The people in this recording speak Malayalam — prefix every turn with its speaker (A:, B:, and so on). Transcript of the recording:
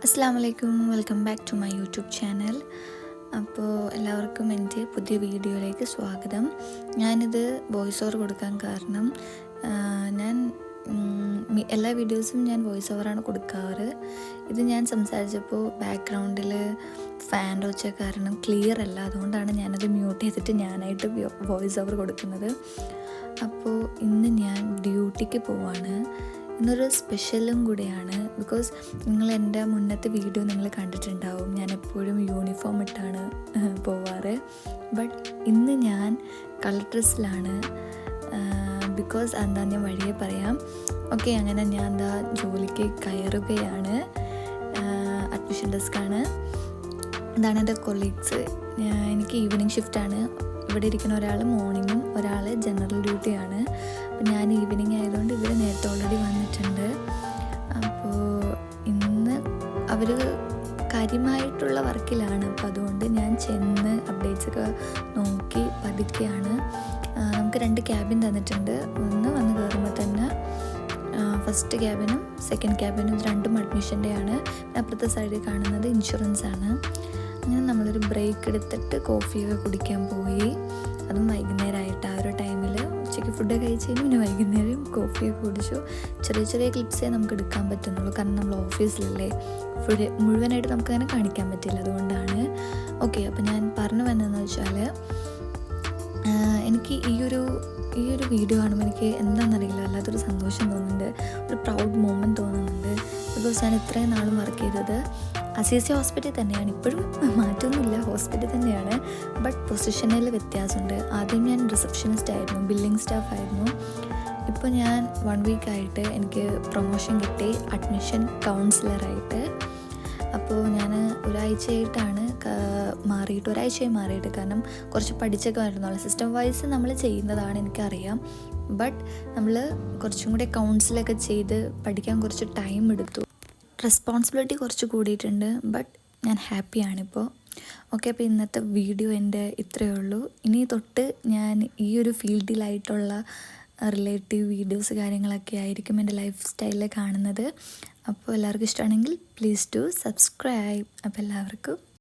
A: അസ്സാം വലൈക്കും, welcome back to my YouTube channel. അപ്പോൾ എല്ലാവർക്കും എൻ്റെ പുതിയ വീഡിയോയിലേക്ക് സ്വാഗതം. ഞാനിത് വോയിസ് ഓവർ കൊടുക്കാൻ കാരണം ഞാൻ എല്ലാ വീഡിയോസും ഞാൻ വോയിസ് ഓവറാണ് കൊടുക്കാറ്. ഇത് ഞാൻ സംസാരിച്ചപ്പോൾ ബാക്ക്ഗ്രൗണ്ടിൽ ഫാൻ്റെ ഒച്ച കാരണം ക്ലിയർ അല്ല, അതുകൊണ്ടാണ് ഞാനത് മ്യൂട്ട് ചെയ്തിട്ട് ഞാനായിട്ട് വോയിസ് ഓവർ കൊടുക്കുന്നത്. അപ്പോൾ ഇന്ന് ഞാൻ ഡ്യൂട്ടിക്ക് പോവാണ്. ഇന്നൊരു സ്പെഷ്യലും കൂടിയാണ്. ബിക്കോസ് നിങ്ങൾ എൻ്റെ മുന്നത്തെ വീഡിയോ നിങ്ങൾ കണ്ടിട്ടുണ്ടാവും, ഞാൻ എപ്പോഴും യൂണിഫോം ഇട്ടാണ് പോവാറ്. ബട്ട് ഇന്ന് ഞാൻ കളർ ഡ്രസ്സിലാണ്. ബിക്കോസ് എന്താ ഞാൻ വഴിയെ പറയാം. ഓക്കെ, അങ്ങനെ ഞാൻ എന്താ ജോലിക്ക് കയറുകയാണ്. അഡ്മിഷൻ ഡെസ്ക്കാണ്. ഇതാണ് എൻ്റെ കൊളീഗ്സ്. എനിക്ക് ഈവനിങ് ഷിഫ്റ്റാണ്. ഇവിടെ ഇരിക്കുന്ന ഒരാൾ മോർണിംഗും ഒരാൾ ജനറൽ ഡ്യൂട്ടിയാണ്. അപ്പോൾ ഞാൻ ഈവനിങ് ആയതുകൊണ്ട് ഇവർ നേരത്തെ ഓൾറെഡി വന്നിട്ടുണ്ട്. അപ്പോൾ ഇന്ന് അവർ കാര്യമായിട്ടുള്ള വർക്കിലാണ്. അപ്പോൾ അതുകൊണ്ട് ഞാൻ ചെന്ന് അപ്ഡേറ്റ്സൊക്കെ നോക്കി പതുക്കെയാണ്. നമുക്ക് 2 ക്യാബിൻ തന്നിട്ടുണ്ട്. ഒന്ന് വന്ന് കയറുമ്പോൾ തന്നെ ഫസ്റ്റ് ക്യാബിനും സെക്കൻഡ് ക്യാബിനും രണ്ടും അഡ്മിഷൻ്റെയാണ്. അപ്പുറത്തെ സൈഡിൽ കാണുന്നത് ഇൻഷുറൻസ് ആണ്. അങ്ങനെ നമ്മളൊരു ബ്രേക്ക് എടുത്തിട്ട് കോഫിയൊക്കെ കുടിക്കാൻ പോയി. അതും വൈകുന്നേരമായിട്ട് ആ ഒരു ടൈമിൽ ഉച്ചയ്ക്ക് ഫുഡൊക്കെ കഴിച്ച് കഴിഞ്ഞ് പിന്നെ വൈകുന്നേരം കോഫിയൊക്കെ കുടിച്ചു. ചെറിയ ചെറിയ ക്ലിപ്സേ നമുക്ക് എടുക്കാൻ പറ്റുന്നുള്ളൂ, കാരണം നമ്മൾ ഓഫീസിലല്ലേ. മുഴുവനായിട്ട് നമുക്കങ്ങനെ കാണിക്കാൻ പറ്റില്ല, അതുകൊണ്ടാണ്. ഓക്കെ, അപ്പോൾ ഞാൻ പറഞ്ഞു വന്നതെന്ന് വെച്ചാൽ എനിക്ക് ഈ ഒരു വീഡിയോ കാണുമ്പോൾ എനിക്ക് എന്താണെന്നറിയില്ല, വല്ലാത്തൊരു സന്തോഷം തോന്നുന്നുണ്ട്, ഒരു പ്രൗഡ് മൊമെൻറ്റ് തോന്നുന്നുണ്ട്. ബിക്കോസ് ഞാൻ ഇത്രയും നാളും വർക്ക് ചെയ്തത് അസീസി ഹോസ്പിറ്റൽ തന്നെയാണ്. ഇപ്പോഴും മാറ്റമൊന്നുമില്ല, ഹോസ്പിറ്റൽ തന്നെയാണ്. ബട്ട് പൊസിഷനിൽ വ്യത്യാസമുണ്ട്. ആദ്യം ഞാൻ റിസപ്ഷനിസ്റ്റ് ആയിരുന്നു, ബില്ലിംഗ് സ്റ്റാഫ് ആയിരുന്നു. ഇപ്പോൾ ഞാൻ 1 വീക്കായിട്ട് എനിക്ക് പ്രൊമോഷൻ കിട്ടി, അഡ്മിഷൻ കൗൺസിലറായിട്ട്. അപ്പോൾ ഞാൻ ഒരാഴ്ചയായി മാറിയിട്ട്, കാരണം കുറച്ച് പഠിച്ചൊക്കെ വരുന്നുള്ളൂ. സിസ്റ്റം വൈസ് നമ്മൾ ചെയ്യുന്നതാണ്, എനിക്കറിയാം. ബട്ട് നമ്മൾ കുറച്ചും കൂടെ കൗൺസിലൊക്കെ ചെയ്ത് പഠിക്കാൻ കുറച്ച് ടൈം എടുത്തു. റെസ്പോൺസിബിലിറ്റി കുറച്ച് കൂടിയിട്ടുണ്ട്. ബട്ട് ഞാൻ ഹാപ്പിയാണിപ്പോൾ. ഓക്കെ, അപ്പോൾ ഇന്നത്തെ വീഡിയോ എൻ്റെ ഇത്രയേ ഉള്ളൂ. ഇനി തൊട്ട് ഞാൻ ഈ ഒരു ഫീൽഡിലായിട്ടുള്ള റിലേറ്റീവ് വീഡിയോസ് കാര്യങ്ങളൊക്കെ ആയിരിക്കും എൻ്റെ ലൈഫ് സ്റ്റൈലിൽ കാണുന്നത്. അപ്പോൾ എല്ലാവർക്കും ഇഷ്ടമാണെങ്കിൽ പ്ലീസ് ഡു സബ്സ്ക്രൈബ്. അപ്പോൾ എല്ലാവർക്കും